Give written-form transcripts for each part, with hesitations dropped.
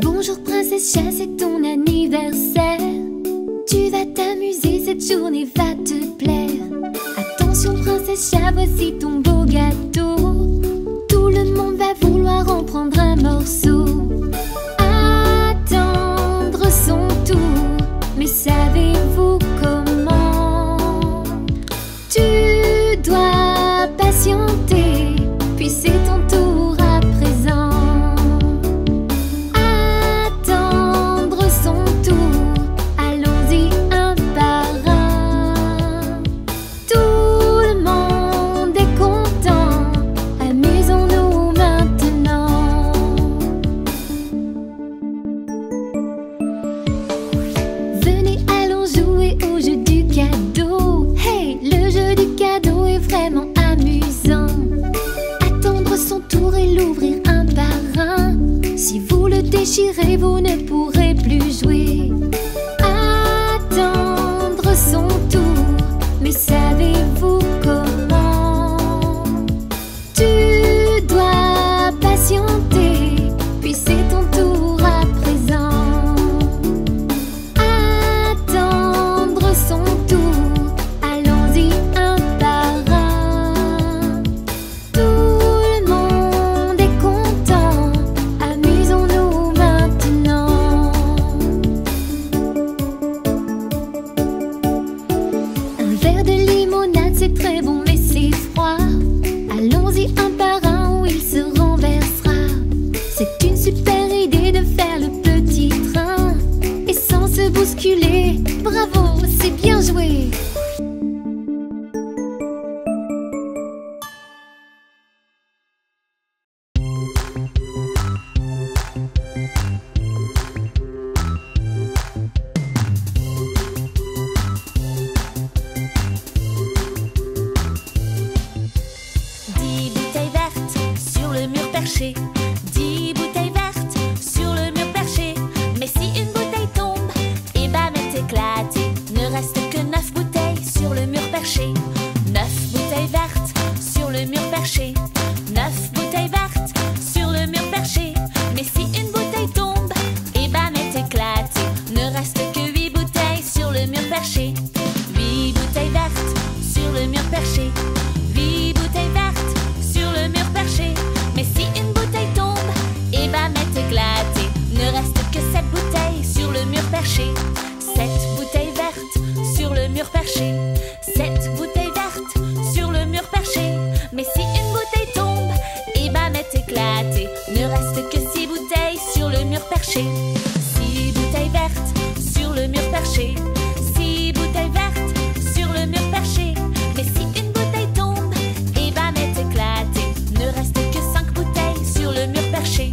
Bonjour princesse chat, c'est ton anniversaire. Tu vas t'amuser, cette journée va te plaire. Attention princesse chat, voici ton beau gâteau. Tout le monde va vouloir en prendre un morceau. Attendre son tour, mais savez-vous comment? Tu dois patienter, puis c'est ton tour à présent. Attendre son tour, allons-y un par un. Tout le monde est content, amusons-nous maintenant. Venez, allons jouer au jeu du cadeau. Hey, le jeu du cadeau est vraiment amusant. Attendre son tour et l'ouvrir un par un. Si vous le déchirez, vous ne pourrez plus jouer. Attendre son tour, mais savez-vous comment? Tu dois patienter, puis c'est ton tour à présent. Attendre son tour, allons-y un par un. Tout le monde est content, amusons-nous maintenant. Un verre de limonade, c'est très bon mais c'est froid. Allons-y un par un ou il se renversera. C'est une super idée de faire le petit train. Et sans se bousculer, bravo, c'est bien joué. Dix bouteilles vertes sur le mur perché. 10 bouteilles vertes sur le mur perché. Mais si une bouteille tombe, et bah m'est éclatée. Ne reste que 9 bouteilles sur le mur perché. 9 bouteilles vertes sur le mur perché. 9 bouteilles vertes sur le mur perché. Mais si une bouteille tombe, et bah m'est éclatée. Ne reste que 8 bouteilles sur le mur perché. 8 bouteilles vertes sur le mur perché. 8 bouteilles vertes sur le mur perché. Mais si une bouteille tombe, et bah m'est éclatée. Ne reste que 7 bouteilles sur le mur perché. 7 bouteilles vertes sur le mur perché. 7 bouteilles vertes sur le mur perché. Mais si une bouteille tombe, et bah m'est éclatée. Ne reste que 6 bouteilles sur le mur perché. 6 bouteilles vertes sur le mur perché. 6 bouteilles vertes sur le mur perché. Mais si une bouteille tombe, et bah m'est éclatée. Ne reste que 5 bouteilles sur le mur perché.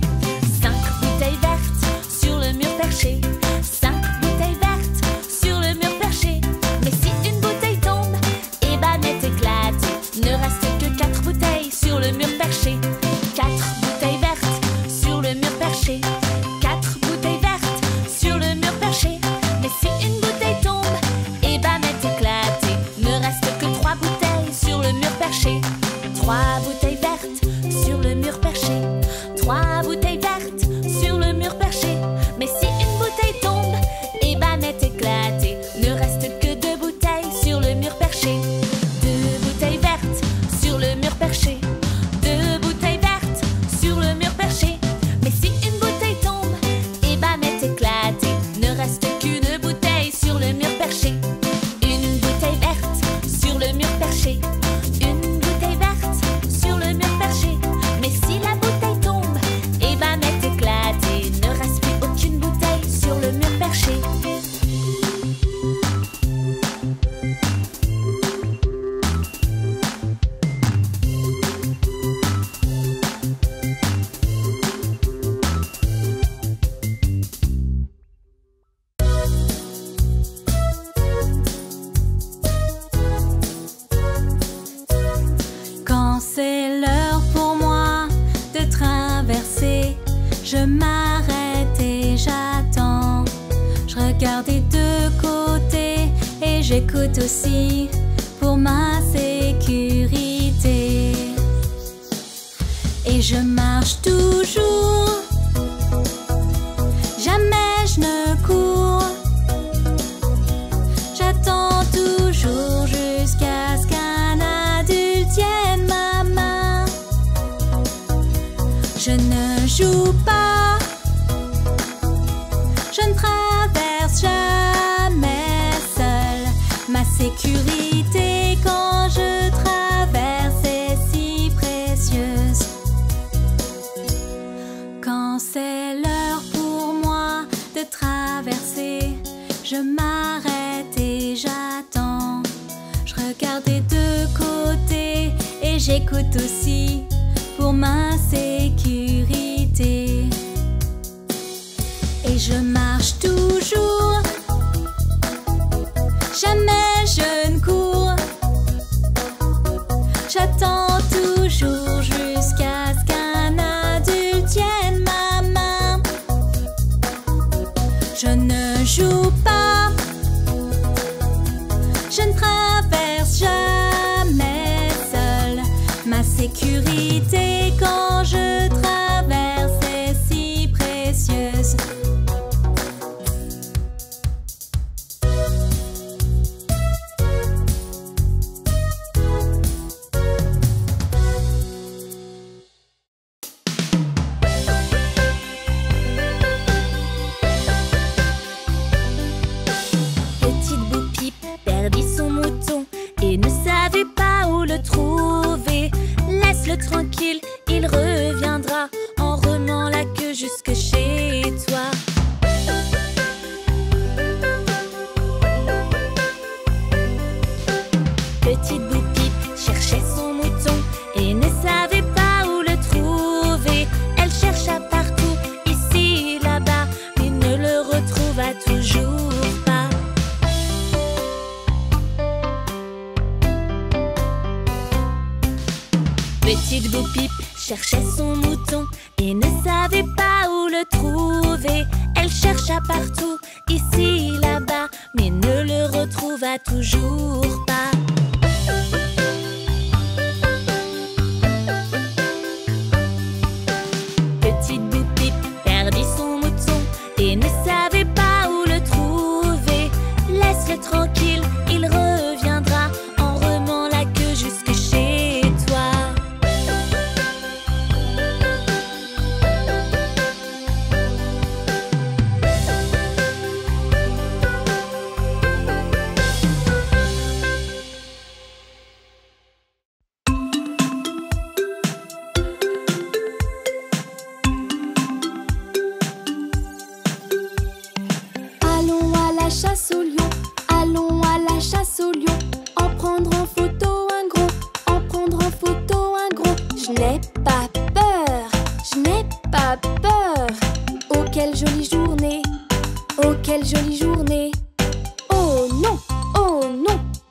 5 bouteilles vertes sur le mur perché. 5 bouteilles vertes sur le mur perché. Mais si une bouteille tombe, et bah m'est éclatée. Ne reste que 4 bouteilles sur le mur perché. 4 bouteilles vertes sur le mur perché. 4 bouteilles vertes sur le mur perché. Mais si une bouteille tombe, et bah m'est éclatée. Ne reste que 3 bouteilles sur le mur perché. 3 bouteilles vertes sur le mur perché. 3 bouteilles vertes sur le mur perché. Mais si une bouteille tombe, et bah m'est éclatée. Ne reste que 2 bouteilles sur le mur perché. 2 bouteilles vertes sur le mur perché. 2 bouteilles vertes sur le mur perché. Mais si une bouteille tombe, et bah m'est éclatée. Ne reste qu'une bouteille sur le mur perché. Une bouteille verte sur le mur perché. Une bouteille verte sur le mur perché. Mais si la bouteille tombe, et bah m'est éclatée. Ne reste plus aucune bouteille sur le mur perché. Quand c'est l'heure pour moi de traverser, je m'arrête et j'attends. Je regarde des deux côtés et j'écoute aussi pour ma sécurité. Et je marche toujours ne joue pas, je ne traverse jamais seule. Ma sécurité quand je traverse est si précieuse. Quand c'est l'heure pour moi de traverser, je m'arrête et j'attends. Je regarde des deux côtés et j'écoute aussi pour ma sécurité. Et je marche toujours, jamais je ne cours. J'attends toujours jusqu'à ce qu'un adulte tienne ma main. Je ne joue pas, je ne traverse jamais seule. Ma sécurité quand je traverse est si précieuse. Petite Bo-Peep perdit son mouton et ne savait pas où le trouver. Laisse-le tranquille, il reviendra en remuant la queue jusque chez toi. Petite Bo-Peep cherchait son mouton et ne savait pas où le trouver. Elle chercha partout, ici, là-bas, mais ne le retrouva toujours pas. Petite Bo-Peep cherchait son mouton et ne savait pas où le trouver. Elle chercha partout, ici, là-bas, mais ne le retrouva toujours pas. Petite Bo-Peep perdit son mouton et ne savait pas où le trouver. Laisse-le tranquille, il reviendra en remuant la queue jusque chez toi. Allons à la chasse au lion, allons à la chasse au lion. En prendre en photo un gros, en prendre en photo un gros. Je n'ai pas peur, je n'ai pas peur. Oh quelle jolie journée, oh quelle jolie journée. Oh non,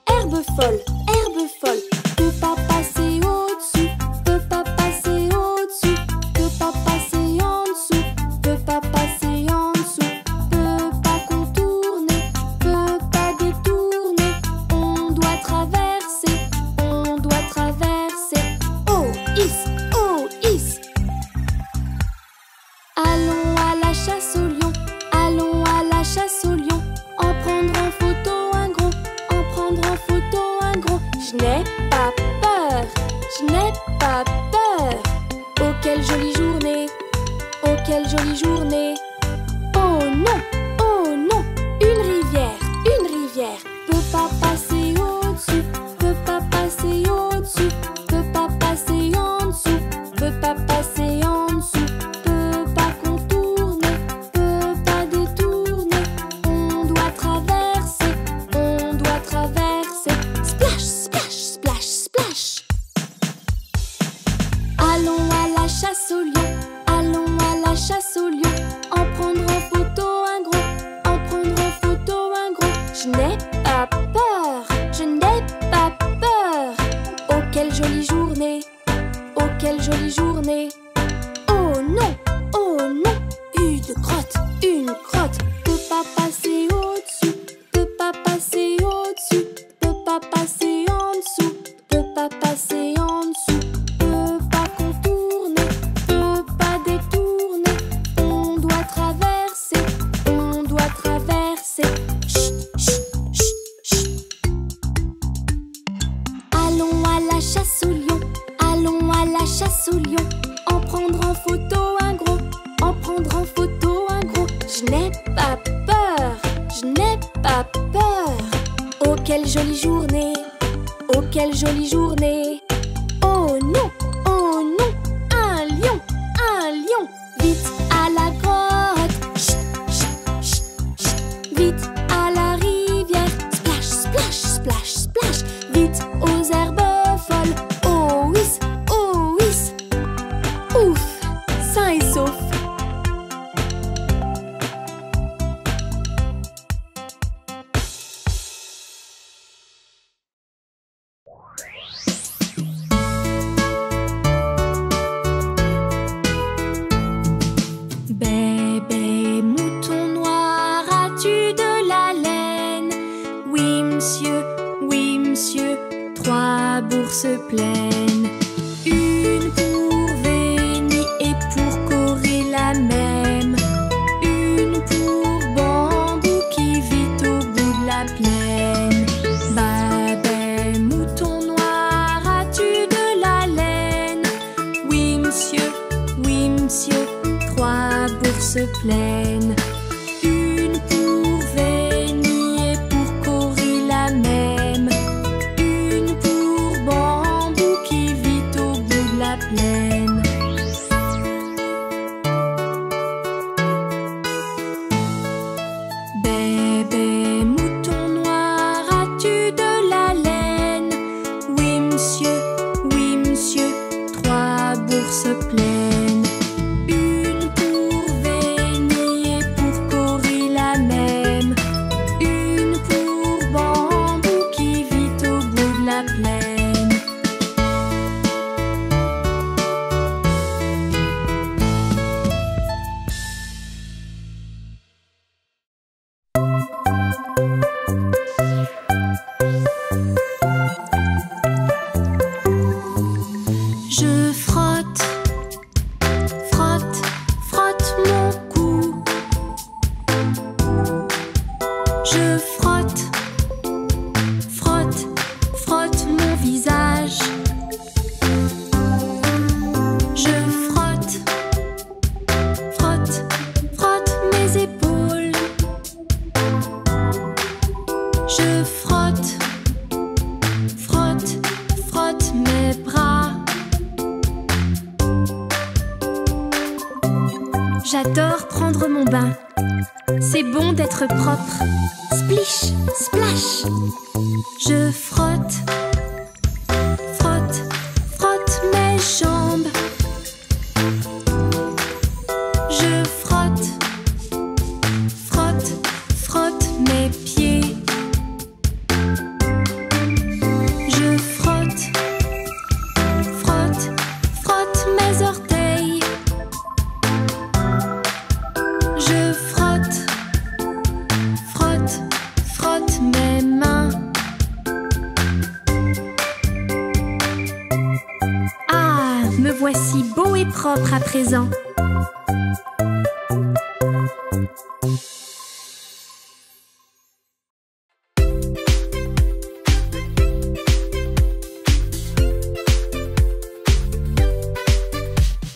herbe folle, herbe folle. Peut pas passer au-dessus, peut pas passer au-dessus, peut pas passer en dessous, peut pas passer en dessous. Peut pas contourner, peut pas détourner. On doit traverser, on doit traverser. Oh is. Allons à la chasse au lion, allons à la chasse au lion. En prendre en photo un gros, en prendre en photo un gros. Je n'ai pas peur, je n'ai pas peur. Oh quelle jolie journée, oh quelle jolie journée. Oh non, une rivière. Peut pas passer au-dessus, peut pas passer au-dessus, peut pas passer en dessous, peut pas passer en dessous. Peut pas contourner, peut pas détourner. On doit traverser, on doit traverser. Splash, splash, splash, splash. Allons à la chasse au lion, allons à la chasse au lion. jolie journée! Oh, quelle jolie journée! Oh non, un lion, un lion! Vite à la grotte! Chut, chut, chut, chut. Vite à la rivière! Splash, splash, splash, splash! Vite aux herbes folles! Oh oui, oh oui! Ouf, sain et sauf! Bébé mouton noir, as-tu de la laine? Oui monsieur, 3 bourses pleines. Une pour Vénie et pour Corée la même. Une pour Bambou qui vit au bout de la plaine. Bébé mouton noir, as-tu de la laine? Oui monsieur, 3 bourses pleines. Une pour Vénie et pour Corée la même. Une pour Bambou qui vit au bout de la plaine. Bébé mouton noir, as-tu de la laine? Oui monsieur, 3 bourses pleines. Une pour Vénie et pour Corée la même. Une pour Bambou qui vit au bout de la plaine. Je frotte, frotte, frotte mon cou. Je frotte, frotte, frotte mon visage. Je frotte, frotte, frotte mes épaules. Je frotte, frotte, frotte mes bras. J'adore prendre mon bain. C'est bon d'être propre. Splish, splash. Je frotte, frotte, frotte mes jambes. Je frotte, frotte, frotte mes pieds. Je frotte, frotte, frotte mes orteils. Je frotte, frotte, frotte mes mains. Ah, me voici beau et propre à présent.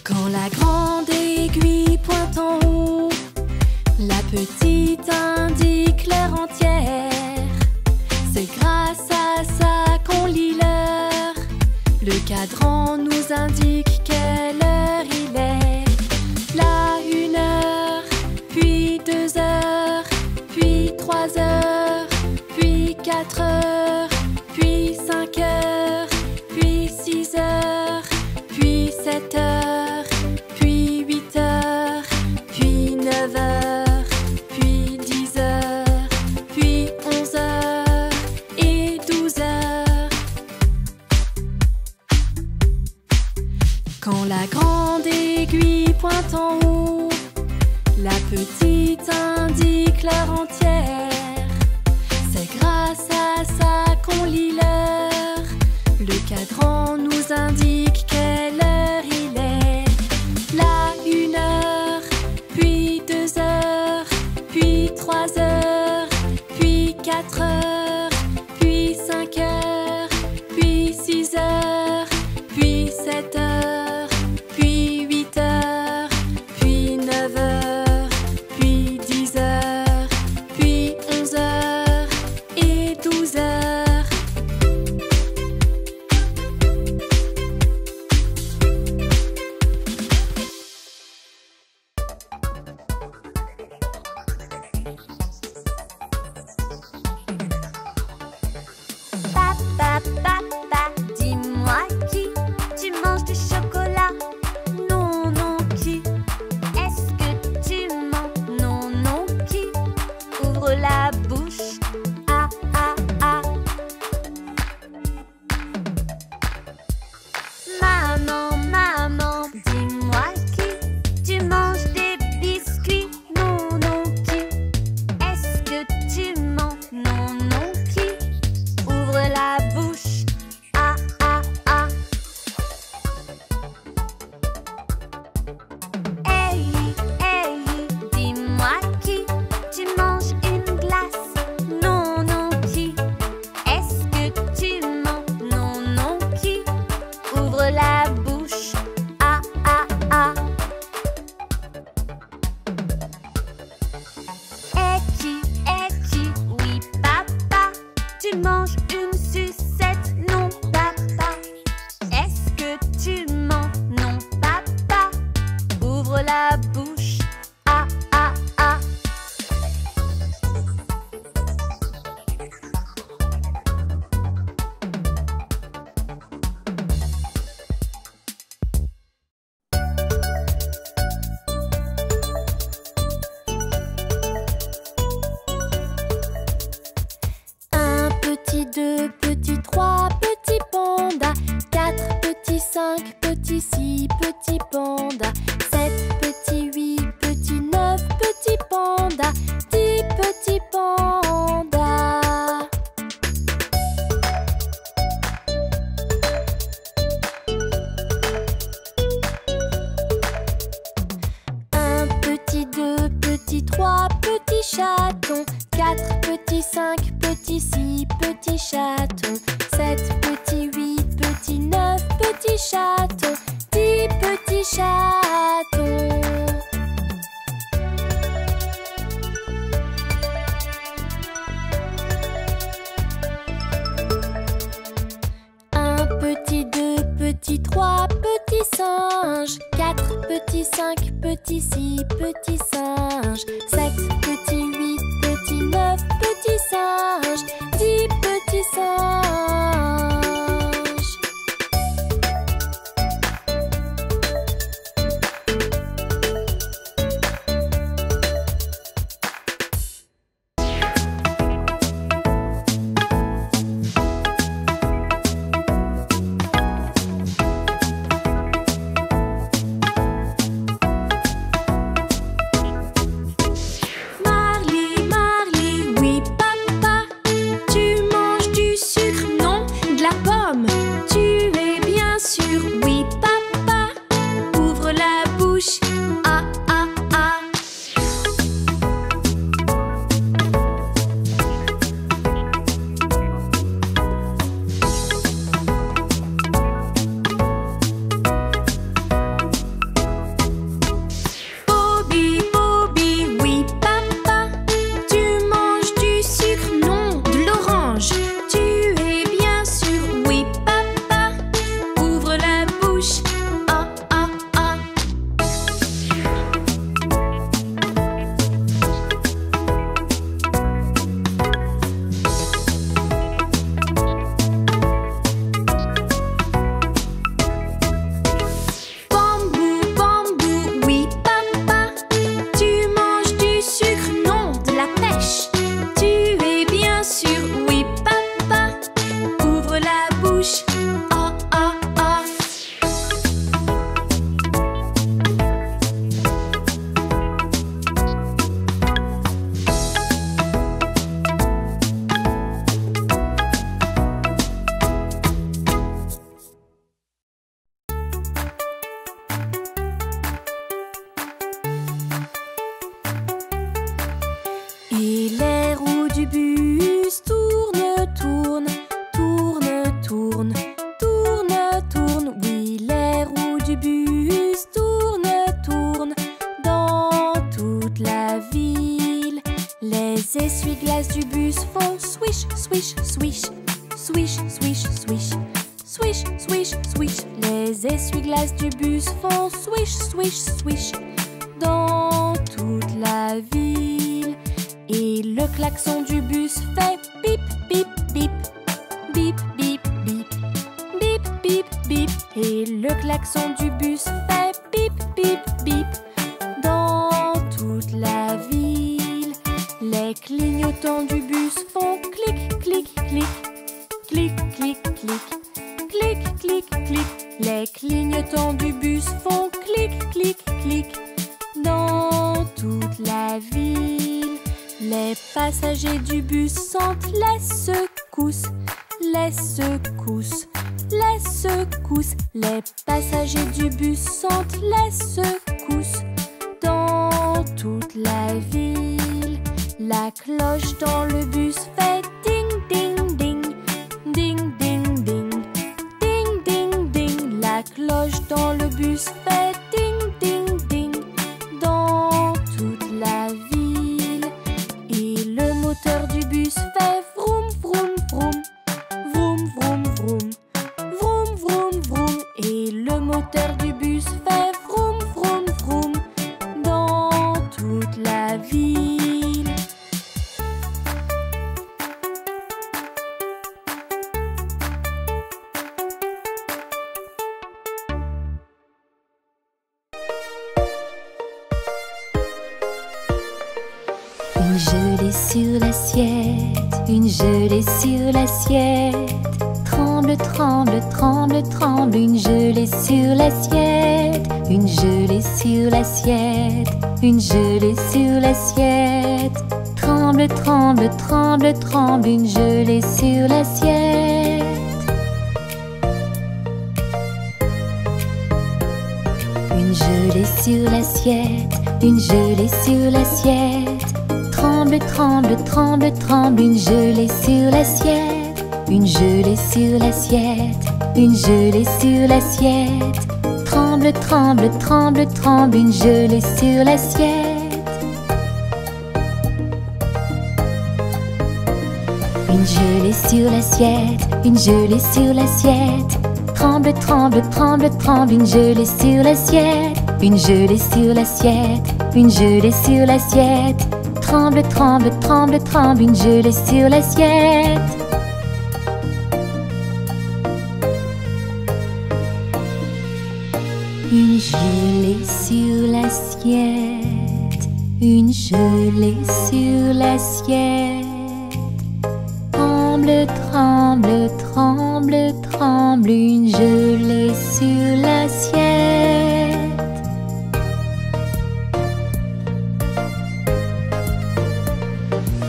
Quand la grande aiguille pointe en haut, la petite indique l'heure entière. C'est grâce à ça qu'on lit l'heure. Le cadran nous indique quelle heure il est. Là 1 heure, puis 2 heures, puis 3 heures, puis 4 heures, puis 5 heures, puis 6 heures, puis 7 heures, puis 8 heures, puis 9 heures, puis 10 heures, puis 11 heures et 12 heures. Quand la grande aiguille pointe en haut, la petite indique l'heure entière. C'est grâce à ça qu'on lit l'heure. Le cadran nous indique quelle heure il est. Là 1 heure, puis 2 heures, puis 3 heures, puis 4 heures, puis 5 heures, puis 6 heures, puis 7 heures, puis 8 heures, puis 9 heures, puis 10 heures, Papa, papa, dis-moi qui tu manges du chocolat? Non, non, qui? Est-ce que tu mens? Non, non, qui? Ouvre la bouche. Ah, ah, ah. Maman, maman, dis-moi qui tu manges des biscuits? Non, non, qui? Est-ce que tu mens? Non, non, qui? Ouvre la bouche. Ah, ah, ah. Ellie, Ellie, dis-moi qui tu manges une glace? Non, non, qui? Est-ce que tu mens? Non, non, qui? Ouvre la bouche. Ah, ah, ah. Eki, oui papa, tu manges une sucette? Non papa. Est-ce que tu mens? Non papa. Ouvre la bouche. Ah, ah, ah. Un petit, deux petits, trois petits pandas, 4 petits, 5 petits, 6 petits pandas, 7 petits, 8 petits, 9 petits pandas, 10 petits pandas. Un petit, deux petits, trois petits chatons, 4 petits, 5 petits, 6 petits chatons, 7 petits, 8 petits, 9 petits chatons, 10 petits chatons. Un petit, deux petits, trois petits singes, 4 petits, 5 petits, 6 petits singes, 7 petits, 8 petits, 9 petits singes, 10 petits singes. Marley, Marley, oui papa, tu manges du sucre? Non, de la pomme. Tu es bien sûr? Oui papa. Ouvre la bouche. Ah, ah, ah. Bobby, Bobby, oui papa, tu manges du sucre? Non, de l'orange. Tu es bien sûr? Oui papa. Ouvre la bouche. Ah, ah, ah. Bambou, bambou, oui papa, tu manges du sucre? Non, de la pêche. Tu es bien sûr? Oui papa. Ouvre la bouche. Ah, ah, ah. Et les roues du bus tournent, tournent, tournent, tournent, tournent, tournent. Oui, les roues du bus tournent, tournent dans toute la ville. Les essuie-glaces du bus font swish, swish, swish, swish, swish, swish, swish, swish, swish. Les essuie-glaces du bus font swish, swish, swish dans toute la ville. klaxon du bus fait bip, bip, bip. Bip, bip, bip. Bip, bip, bip. Et le klaxon du bus fait bip, bip, bip. Dans toute la ville, les clignotants du bus font clic, clic, clic. Clic, clic, clic. Clic, clic, clic. Les clignotants du bus font clic, clic, clic. Dans toute la ville, les passagers du bus sentent les secousses. Les secousses, les secousses. Les passagers du bus sentent les secousses. Dans toute la ville, la cloche dans le bus fait ding, ding, ding. Ding, ding, ding. Ding, ding, ding. La cloche dans le bus fait ding, ding, ding. Dans toute la ville. Et le moteur du bus fait vroom, vroom, vroom. Vroom, vroom, vroom. Vroom, vroom, vroom. Et le moteur du bus fait vroom, vroom, vroom. Dans toute la ville. Une gelée sur l'assiette, une gelée sur l'assiette. Tremble, tremble, tremble, tremble, une gelée sur l'assiette. Une gelée sur l'assiette, une gelée sur l'assiette. Tremble, tremble, tremble, tremble, une gelée sur l'assiette. Une gelée sur l'assiette, une gelée sur l'assiette. Tremble, tremble, tremble, tremble, une gelée sur l'assiette. Une gelée sur l'assiette, une gelée sur l'assiette. Tremble, tremble, tremble, tremble, une gelée sur l'assiette. Une gelée sur l'assiette, une gelée sur l'assiette. Tremble, tremble, tremble, tremble, une gelée sur l'assiette. Une gelée sur l'assiette, une gelée sur l'assiette. Tremble, tremble, tremble, tremble, une gelée sur l'assiette. Une gelée sur l'assiette, une gelée sur l'assiette. Tremble, tremble, tremble, tremble, une gelée sur l'assiette.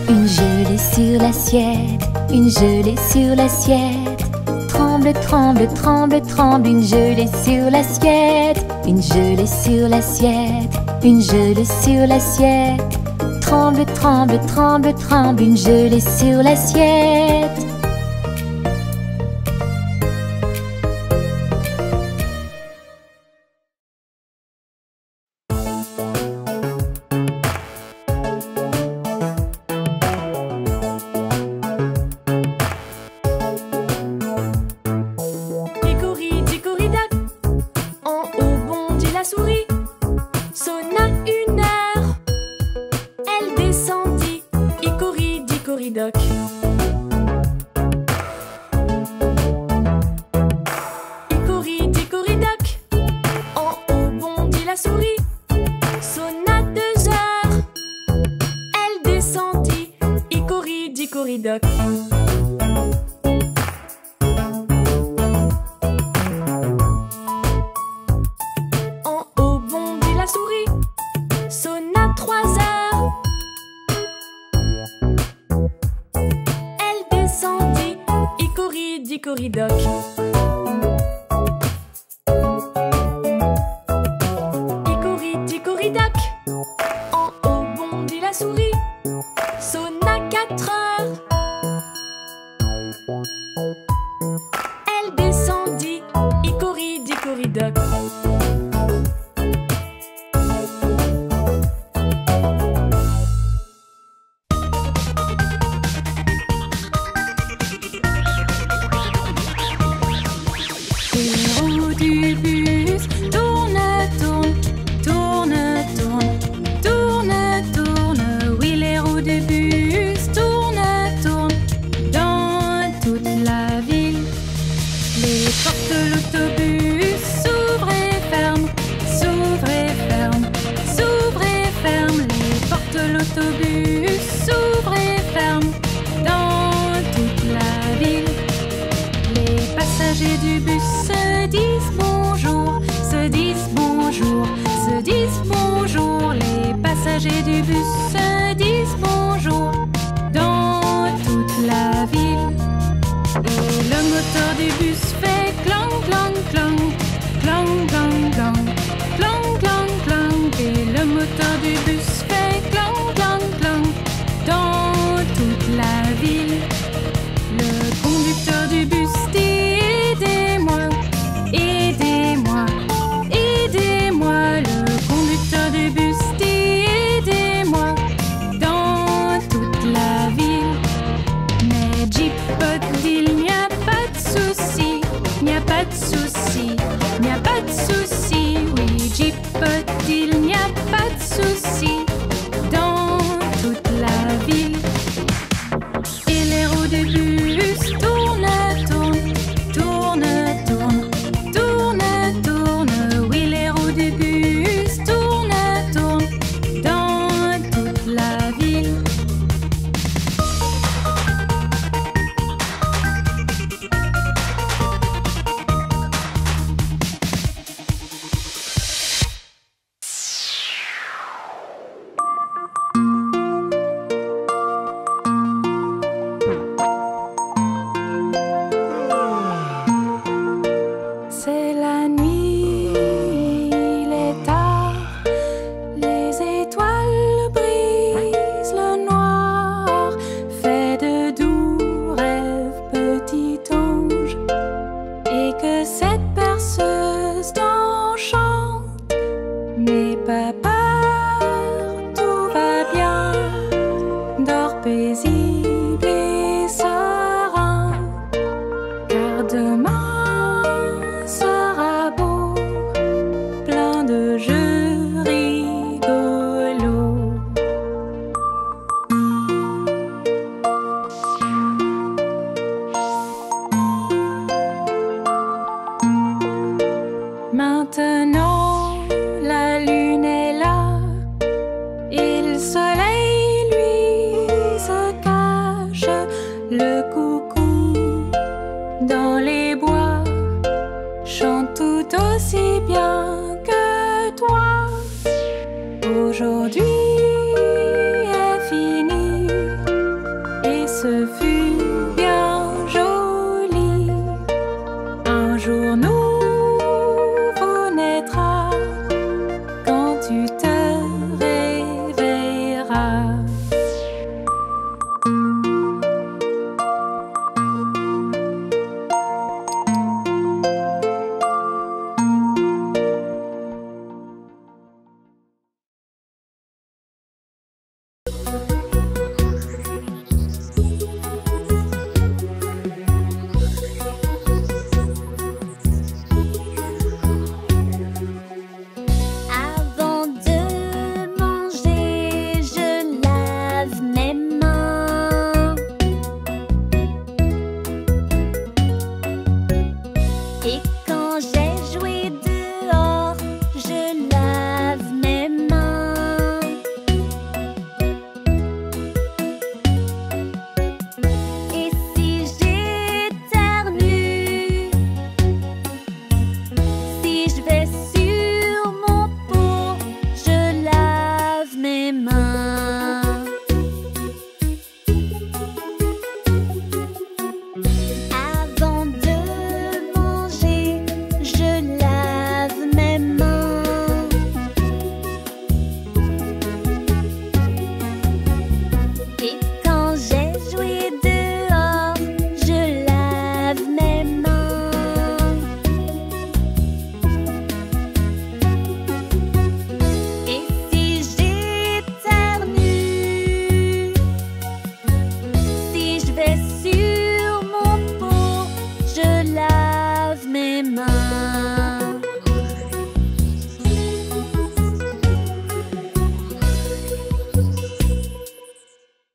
Une gelée sur l'assiette, une gelée sur l'assiette. Tremble, tremble, tremble, tremble, une gelée sur l'assiette. Une gelée sur l'assiette, une gelée sur l'assiette. Tremble, tremble, tremble, tremble, une gelée sur l'assiette. l'autobus s'ouvre et ferme dans toute la ville. Les passagers du bus se disent bonjour, se disent bonjour, se disent bonjour. Les passagers du bus se disent bonjour dans toute la ville. Et le moteur du bus fait clang, clang, clang, clang, clang, clang, clang, clang, clang. Et le moteur du bus fait clang, clang, clang dans toute la ville. Le conducteur du bus dit aidez-moi, aidez-moi, aidez-moi. Le conducteur du bus dit aidez-moi dans toute la ville. Mais Jeepot dit il n'y a pas de souci, il n'y a pas de souci, il n'y a pas de souci. Oui, Jeepot dit il n'y a pas de souci dans toute la ville. Et les roues du bus tournent, tournent, tournent, tournent, tournent, tournent. Oui, les roues du bus tournent, tournent dans toute la ville. C'est la nuit, il est tard, les étoiles brisent le noir. Fais de doux rêves, petit ange, et que cette berceuse t'enchante. N'aie pas peur, tout va bien, dors paisible et serein, car demain sera beau, plein de jeux rigolos. Maintenant, la lune est là et le soleil, lui, se cache. Le coucou dans les bois chante tout aussi bien que toi. Aujourd'hui est fini et ce fut